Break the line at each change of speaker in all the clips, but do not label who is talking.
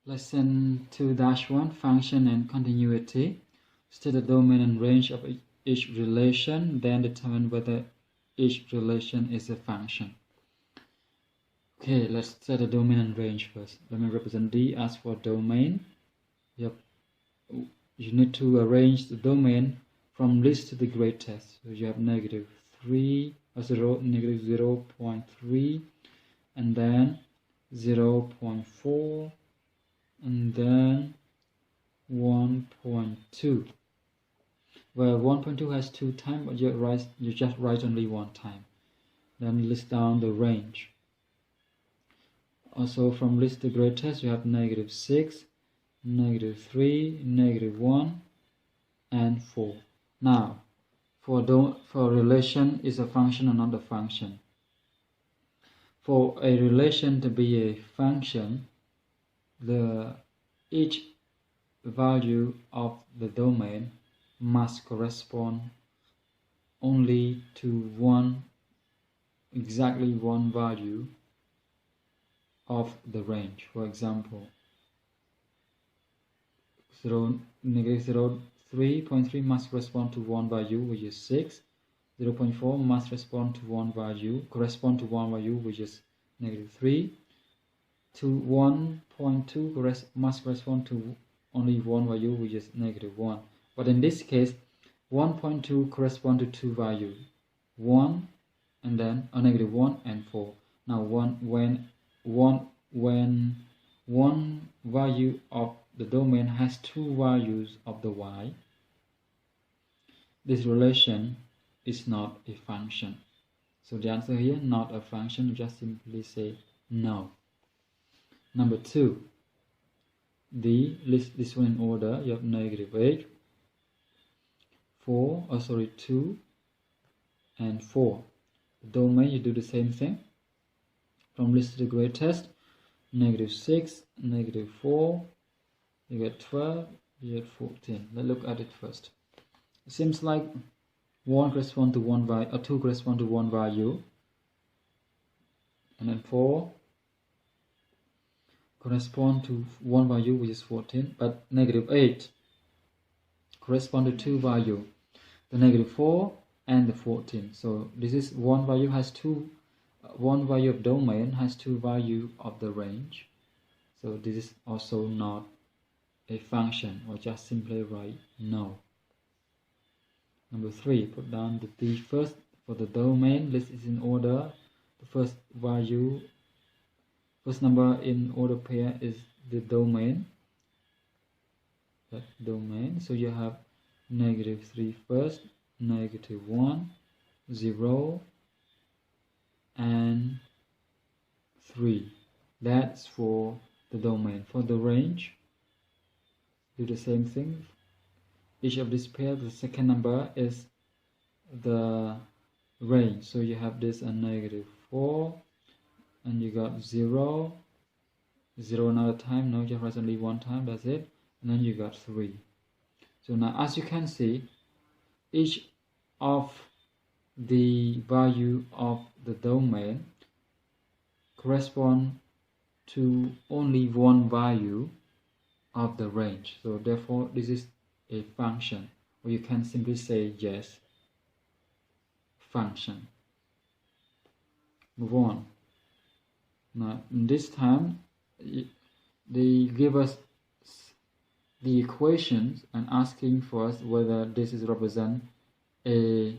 Lesson 2-1 Function and Continuity. State the domain and range of each relation, then determine whether each relation is a function. Okay, let's set the domain and range first. Let me represent D as for domain. You need to arrange the domain from least to the greatest. So you have -3 or 0, -0.3, and then 0.4, and then 1.2. Well, 1.2 has 2 times, but you just write only 1 time. Then list down the range. Also, from least to greatest, you have -6, -3, -1, and 4. Now, for relation is a function or not a function. For a relation to be a function, each value of the domain must correspond only to exactly one value of the range. For example, -3.3 must correspond to one value, which is 6. 0.4 must correspond to one value, which is -3. To 1.2 must correspond to only one value, which is -1. But in this case, 1.2 corresponds to 2 values, 1 and then -1 and 4. Now, when one value of the domain has 2 values of the y, this relation is not a function. So the answer here, not a function, just simply say no. Number 2, list this one in order. You have -8, 2, and 4. The domain, you do the same thing. From least to the greatest, -6, -4, you get 12, you get 14. Let's look at it first. It seems like 1 corresponds to 1 value, or 2 corresponds to 1 value, and then 4 correspond to 1 value, which is 14, but -8 correspond to 2 value, the -4 and the 14. So this is one value of domain has 2 value of the range. So this is also not a function, or just simply write no. Number 3, put down the D first. For the domain, list is in order. The first number in order pair is the domain. So you have -3 first, -1, 0, and 3. That's for the domain. For the range, do the same thing. Each of these pairs, the second number is the range. So you have this a -4, and you got 0 another time. No, just write only 1 time, that's it. And then you got 3. So now, as you can see, each of the value of the domain correspond to only one value of the range. So therefore, this is a function, or you can simply say yes, function. Move on. Now, this time, they give us the equations and asking for us whether this is represent a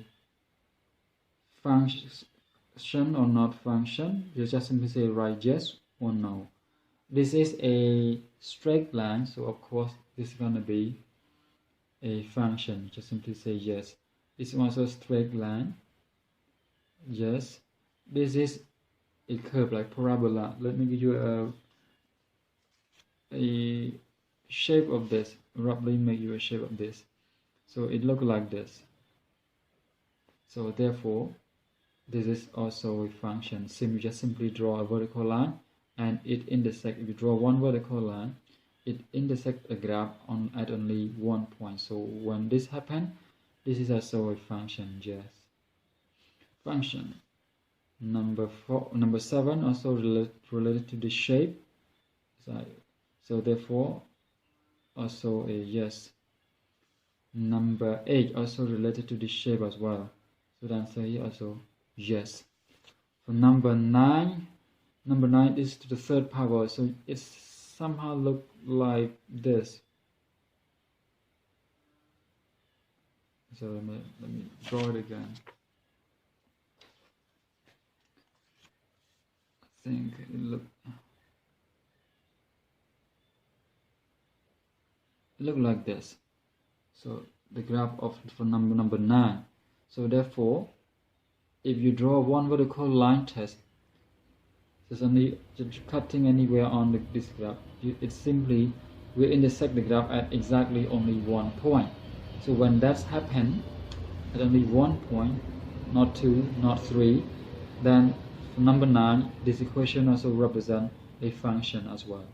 function or not function. You just simply say right yes or no. This is a straight line, so of course this is going to be a function. Just simply say yes. This is also a straight line. Yes. This is a curve like parabola. Let me give you a shape of this. Roughly make you a shape of this. So it looks like this. So therefore, this is also a function. You just simply draw a vertical line, and it intersects. If you draw one vertical line, it intersects a graph at only one point. So when this happens, this is also a function. Yes, function. Number 7 also related to the shape. So therefore also a yes. Number 8 also related to the shape as well. So the answer here also yes. For number 9 is to the third power, so it somehow look like this. So let me draw it again. I think it look like this. So the graph for number 9. So therefore, if you draw one vertical line test, there's only just cutting anywhere on this graph. It's simply we intersect the graph at exactly only one point. So when that's happened at only one point, not 2, not 3, then for number 9, this equation also represents a function as well.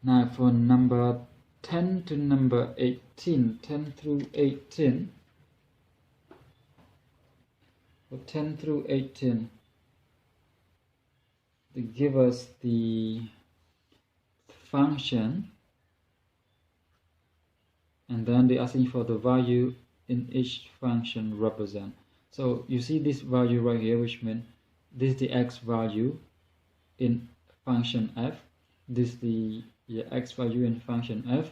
Now for number 10 to number 18, 10 through 18, for 10 through 18, they give us the function, and then they're asking for the value in each function represent. So you see this value right here, which means this is the x value in function f, this is the x value in function f,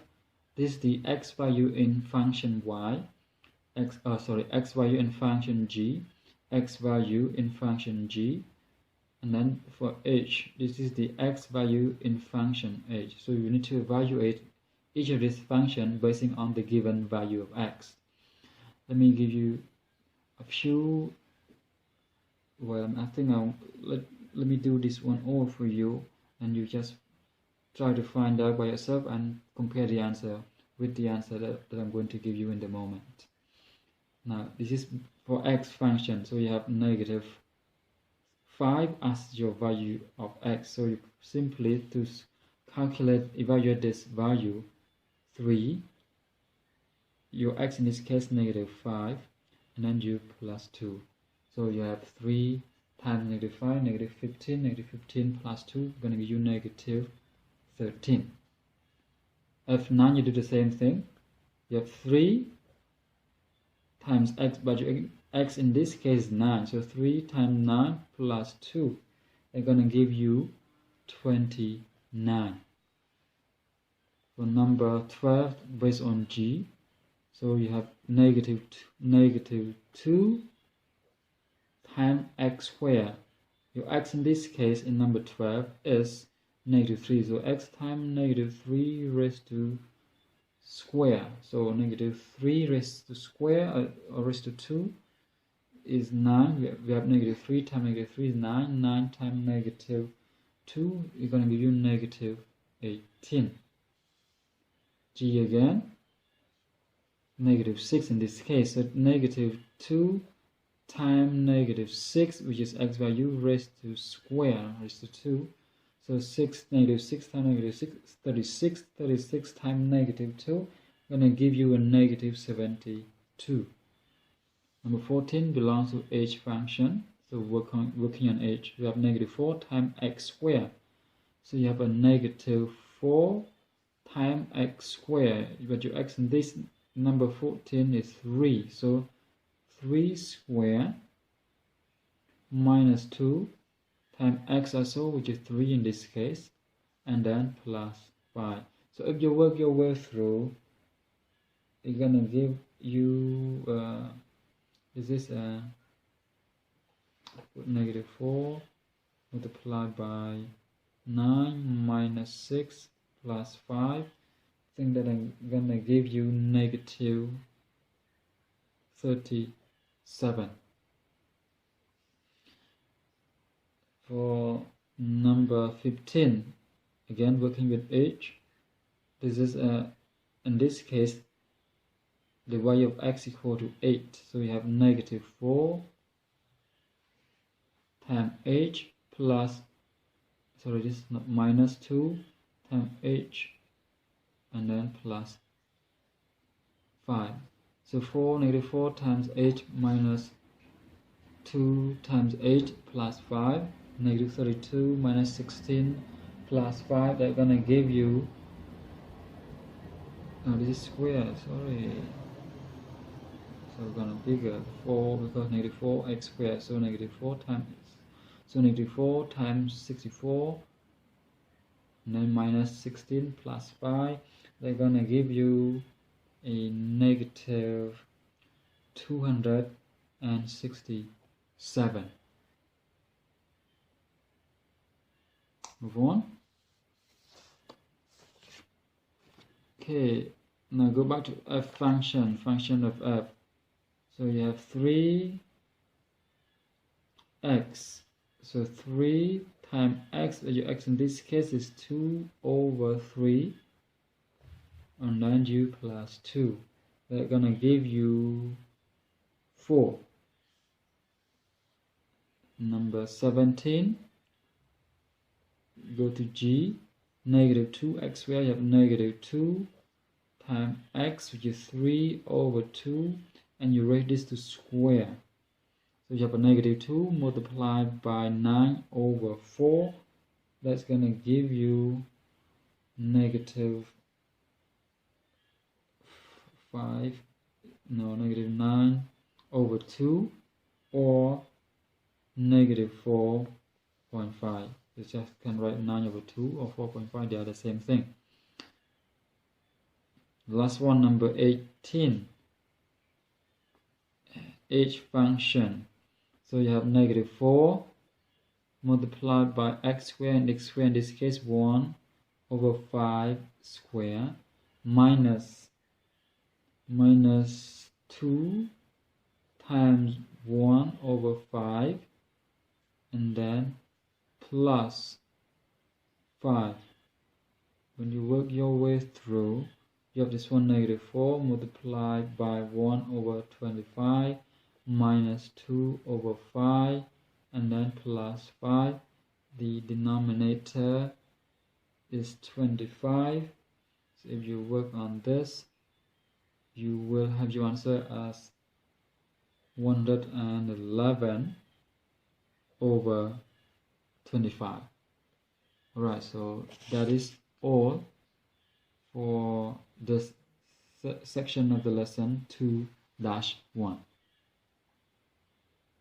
this is the x value in function y, x value in function g, x value in function g, and then for h, this is the x value in function h. So you need to evaluate each of these functions based on the given value of x. Let me give you a few. Well, I think let me do this one all for you, and you just try to find out by yourself and compare the answer with the answer that I'm going to give you in the moment. Now this is for x function, so you have negative 5 as your value of x. So you simply to evaluate this value 3, your x in this case negative 5, and then you plus 2. So you have 3 times negative 5, negative 15, negative 15 plus 2, going to give you negative 13. F9, you do the same thing. You have 3 times x, but x in this case is 9. So 3 times 9 plus 2 are going to give you 29. For number 12, based on g, so you have negative 2 times x squared. Your x in this case in number 12 is negative 3. So x times negative 3 raised to square. So negative 3 raised to square or raised to 2 is 9. We have negative 3 times negative 3 is 9. 9 times negative 2 is going to give you negative 18. G again, negative 6 in this case. So negative 2 times negative 6, which is x value raised to square, raised to 2. So negative 6 times negative 6, 36. 36 times negative 2, going to give you a negative 72. Number 14 belongs to h function. So working on h, we have negative 4 times x squared. So you have a negative 4 times x squared, but your x in this number 14 is 3. So 3 squared minus 2 times x also, which is 3 in this case, and then plus 5. So if you work your way through, it's gonna give you negative 4 multiplied by 9 minus 6 plus 5. I think that I'm gonna give you negative 37. For number 15, again working with h, this is in this case the value of x equal to 8. So we have negative 4 times h plus, sorry, this is not minus 2 times h and then plus 5. So 4 times 8 minus 2 times 8 plus 5, negative 32 minus 16 plus 5, they're gonna give you, this is square, sorry. So we're gonna bigger 4 because negative 4x squared, so negative 4 times, so negative 4 times 64, and then minus 16 plus 5, they're gonna give you a negative 267. Move on. Okay, now go back to f function of f. So you have 3x. So 3 times x, your x in this case is 2 over 3. And then u plus 2. They're gonna give you 4. Number 17. Go to G. Negative 2x squared. You have negative 2 times x, which is 3 over 2. And you raise this to square. So you have a negative 2 multiplied by 9 over 4. That's gonna give you negative 9 over 2 or negative 4.5. You just can write 9 over 2 or 4.5, they are the same thing. Last one, number 18. H function. So you have negative 4 multiplied by x squared and x squared, in this case 1 over 5 square minus 2 times 1 over 5 and then plus 5. When you work your way through, you have this one negative 4 multiplied by 1 over 25 minus 2 over 5 and then plus 5. The denominator is 25. So if you work on this, you will have your answer as 111 over 25. Alright, so that is all for this section of the lesson 2-1.